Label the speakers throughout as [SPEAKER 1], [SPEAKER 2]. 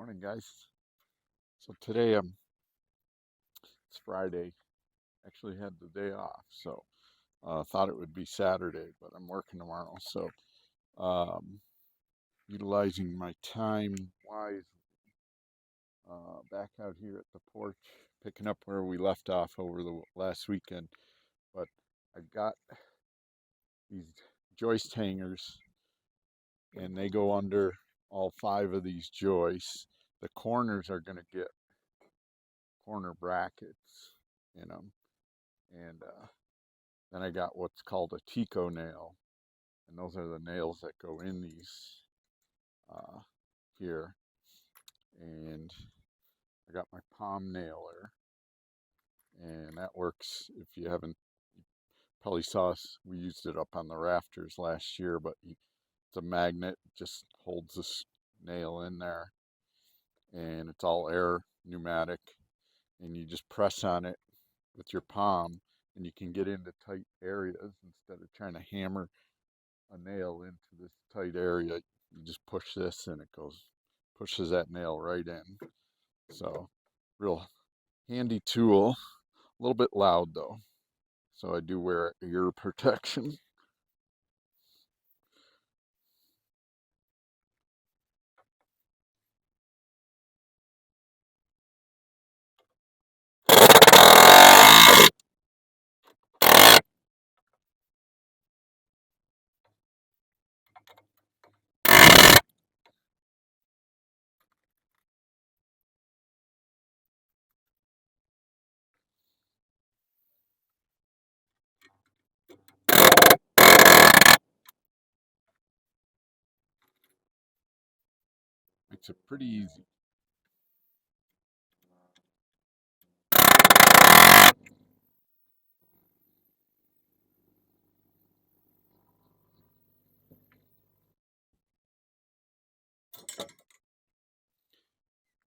[SPEAKER 1] Morning, guys. So today, it's Friday. Actually had the day off, so thought it would be Saturday, but I'm working tomorrow. So um, utilizing my time wisely. Back out here at the porch, picking up where we left off over the last weekend. But I got these joist hangers, and they go under all five of these joists. The corners are going to get corner brackets in them, and then I got what's called a Tico nail, and those are the nails that go in these uh, here. And I got my palm nailer, and that works. If you haven't, you probably saw us. We used it up on the rafters last year, but it's a magnet, just holds this nail in there, and it's all air pneumatic, and you just press on it with your palm, and you can get into tight areas instead of trying to hammer a nail into this tight area. You just push this and it pushes that nail right in. So real handy tool. A little bit loud though, so I do wear ear protection. Makes it pretty easy.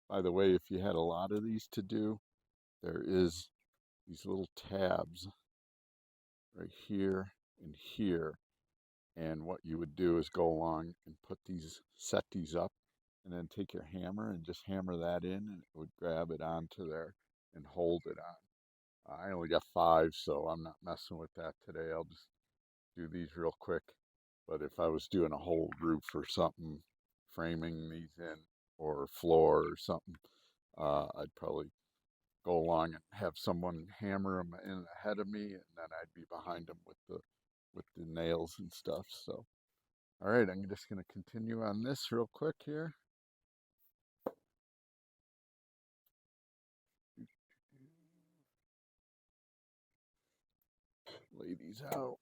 [SPEAKER 1] By the way, if you had a lot of these to do, there is these little tabs right here and here. And what you would do is go along and set these up, and then take your hammer and just hammer that in, and it would grab it onto there and hold it on. I only got five, so I'm not messing with that today. I'll just do these real quick. But if I was doing a whole roof or something, framing these in, or floor or something, I'd probably go along and have someone hammer them in ahead of me, and then I'd be behind them with the nails and stuff. So, all right, I'm just going to continue on this real quick here. Lay these out.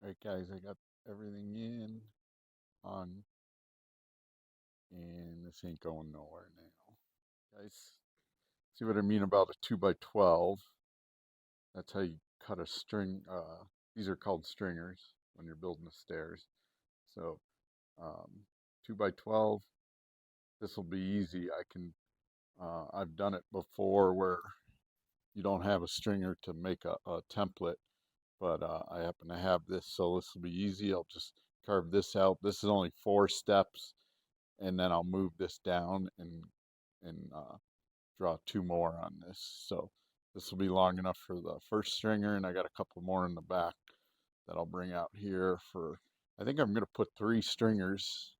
[SPEAKER 1] All right, guys, I got everything in on, and this ain't going nowhere now. Guys, see what I mean about a 2x12? That's how you cut a string. These are called stringers when you're building the stairs. So, um, 2x12. This will be easy. I've done it before where you don't have a stringer to make a template, but I happen to have this, so this will be easy. I'll just carve this out. This is only 4 steps, and then I'll move this down and draw 2 more on this. So this will be long enough for the first stringer, and I got a couple more in the back that I'll bring out here for. I think I'm going to put 3 stringers,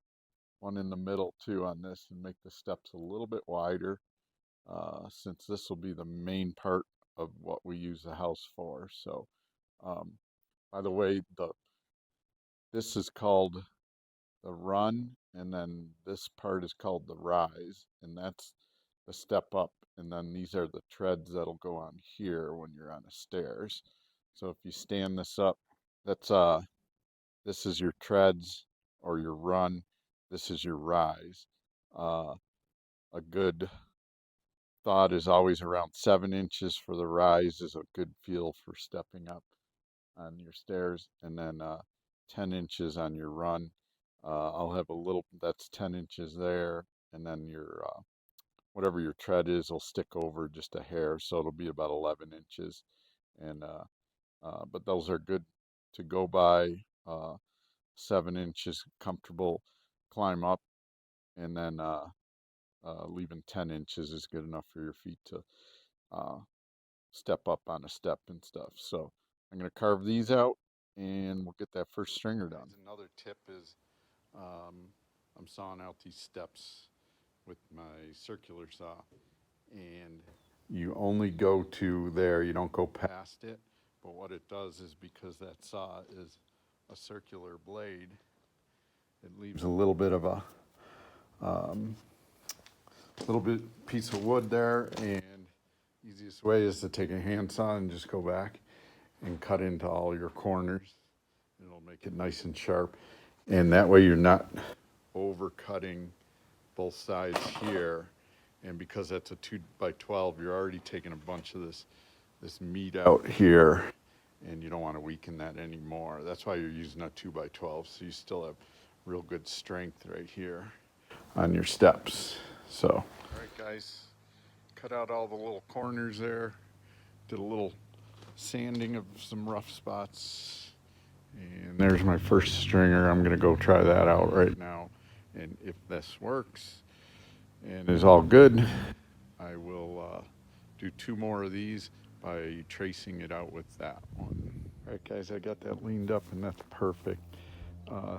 [SPEAKER 1] one in the middle too on this, and make the steps a little bit wider, since this will be the main part of what we use the house for. So, by the way, this is called the run and then this part is called the rise, and that's the step up, and then these are the treads that'll go on here when you're on the stairs. So if you stand this up, that's this is your treads or your run. This is your rise. A good thought is always around 7 inches for the rise is a good feel for stepping up on your stairs, and then 10 inches on your run. I'll have a little, that's 10 inches there, and then your whatever your tread is will stick over just a hair, so it'll be about 11 inches. And but those are good to go by. 7 inches comfortable climb up, and then leaving 10 inches is good enough for your feet to step up on a step and stuff. So I'm going to carve these out, and we'll get that first stringer done. Another tip is I'm sawing out these steps with my circular saw, and you only go to there, you don't go past it. But what it does is, because that saw is a circular blade, it leaves a little bit of a little bit piece of wood there, and easiest way is to take a handsaw and just go back and cut into all your corners. It'll make it nice and sharp, and that way you're not over cutting both sides here. And because that's a 2x12, you're already taking a bunch of this meat out here, and you don't want to weaken that anymore. That's why you're using a 2x12, so you still have real good strength right here on your steps. So, all right, guys, cut out all the little corners there, did a little sanding of some rough spots, and there's my first stringer. I'm gonna go try that out right now, and if this works and is all good, I will do 2 more of these by tracing it out with that one. All right, guys, I got that leaned up, and that's perfect.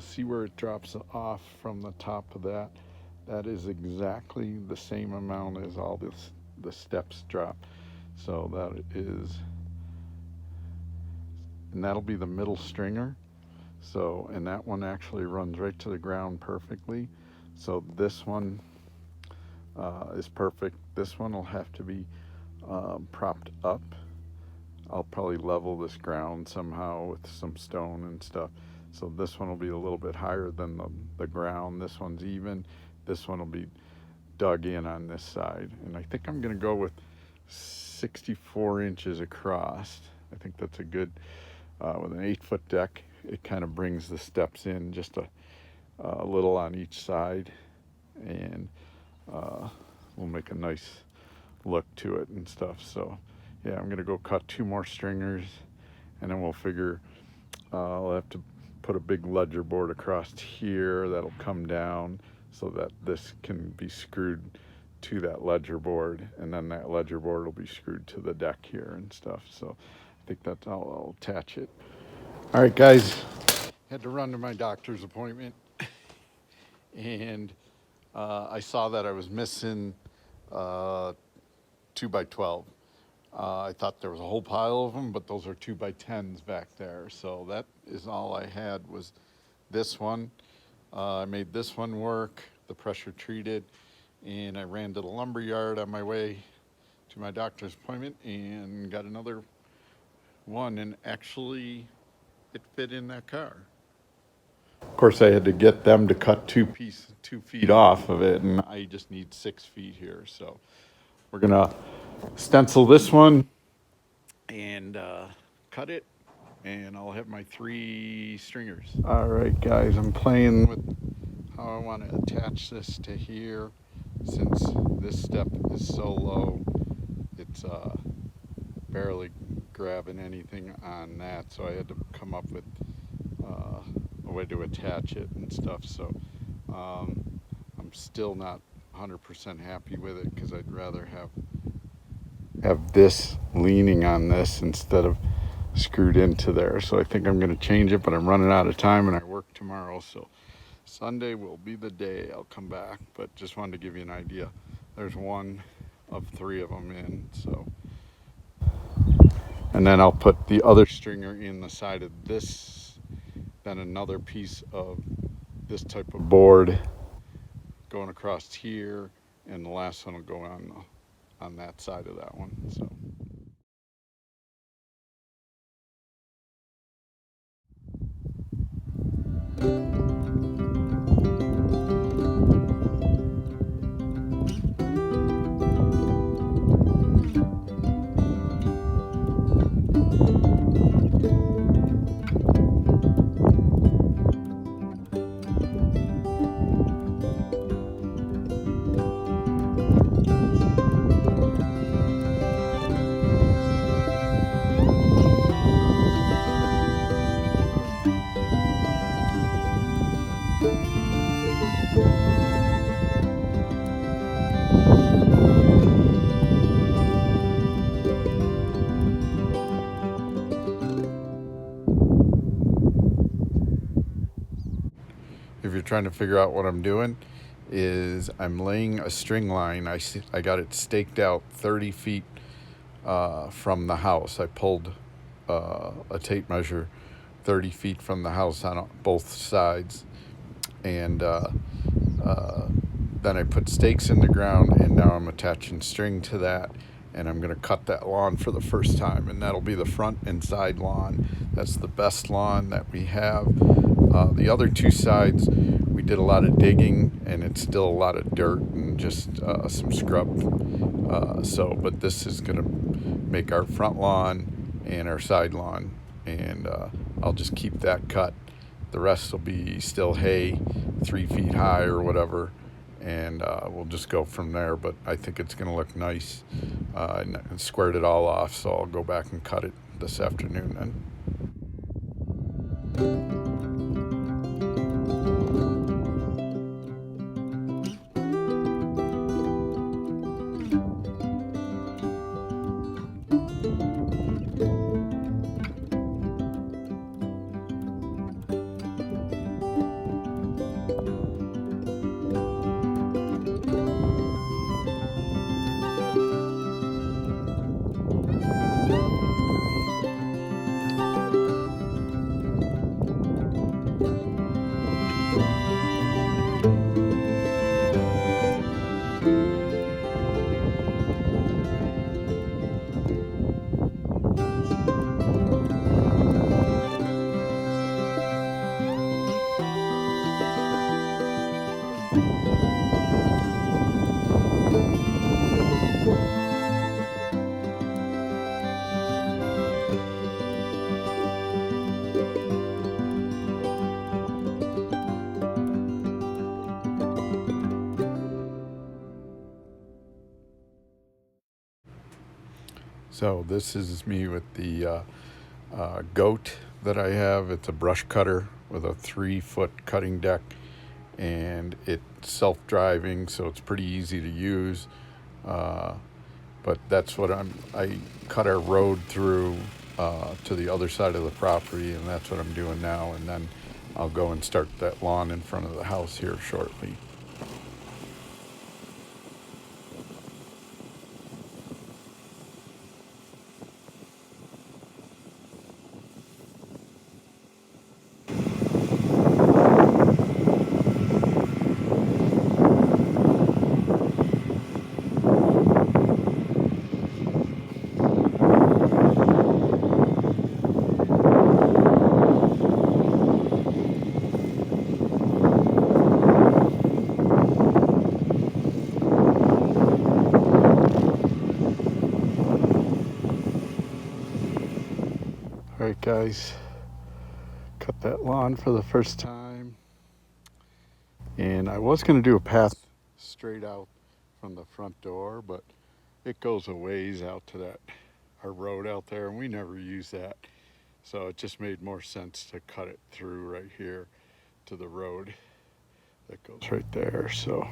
[SPEAKER 1] See where it drops off from the top of that? That is exactly the same amount as all the steps drop. So that is, and that'll be the middle stringer. So, and that one actually runs right to the ground perfectly. So this one is perfect. This one will have to be propped up. I'll probably level this ground somehow with some stone and stuff. So this one will be a little bit higher than the ground. This one's even. This one will be dug in on this side. And I think I'm going to go with 64 inches across. I think that's a good, with an 8-foot deck, it kind of brings the steps in just a little on each side. And we'll make a nice look to it and stuff. So yeah, I'm gonna go cut 2 more stringers, and then we'll figure I'll have to put a big ledger board across here that'll come down so that this can be screwed to that ledger board, and then that ledger board will be screwed to the deck here and stuff. So I think that's how I'll attach it. All right, guys, had to run to my doctor's appointment, and I saw that I was missing 2x12. I thought there was a whole pile of them, but those are 2x10s back there. So that is all I had, was this one. I made this one work, the pressure treated, and I ran to the lumber yard on my way to my doctor's appointment and got another one, and actually it fit in that car. Of course, I had to get them to cut 2 feet off of it, and I just need 6 feet here. So we're gonna stencil this one and cut it, and I'll have my 3 stringers. All right, guys, I'm playing with how I want to attach this to here. Since this step is so low, it's barely grabbing anything on that, so I had to come up with a way to attach it and stuff. So I'm still not 100% happy with it, because I'd rather have this leaning on this instead of screwed into there. So I think I'm going to change it, but I'm running out of time and I work tomorrow, so Sunday will be the day I'll come back. But just wanted to give you an idea. There's 1 of 3 of them in. So, and then I'll put the other stringer in the side of this, then another piece of this type of board going across here, and the last one will go on that side of that one. So. If you're trying to figure out what I'm doing, is I'm laying a string line. I got it staked out 30 feet from the house. I pulled a tape measure 30 feet from the house on both sides, and then I put stakes in the ground, and now I'm attaching string to that, and I'm going to cut that lawn for the first time, and that'll be the front and side lawn. That's the best lawn that we have. The other two sides, we did a lot of digging, and it's still a lot of dirt and just some scrub. But this is going to make our front lawn and our side lawn, and I'll just keep that cut. The rest will be still hay, 3 feet high or whatever, and we'll just go from there. But I think it's going to look nice. And squared it all off, so I'll go back and cut it this afternoon then. So this is me with the goat that I have. It's a brush cutter with a 3-foot cutting deck, and it's self-driving, so it's pretty easy to use. But that's what I cut our road through to the other side of the property, and that's what I'm doing now. And then I'll go and start that lawn in front of the house here shortly. All right, guys, cut that lawn for the first time, and I was going to do a path straight out from the front door, but it goes a ways out to our road out there, and we never use that, so it just made more sense to cut it through right here to the road that goes right there. So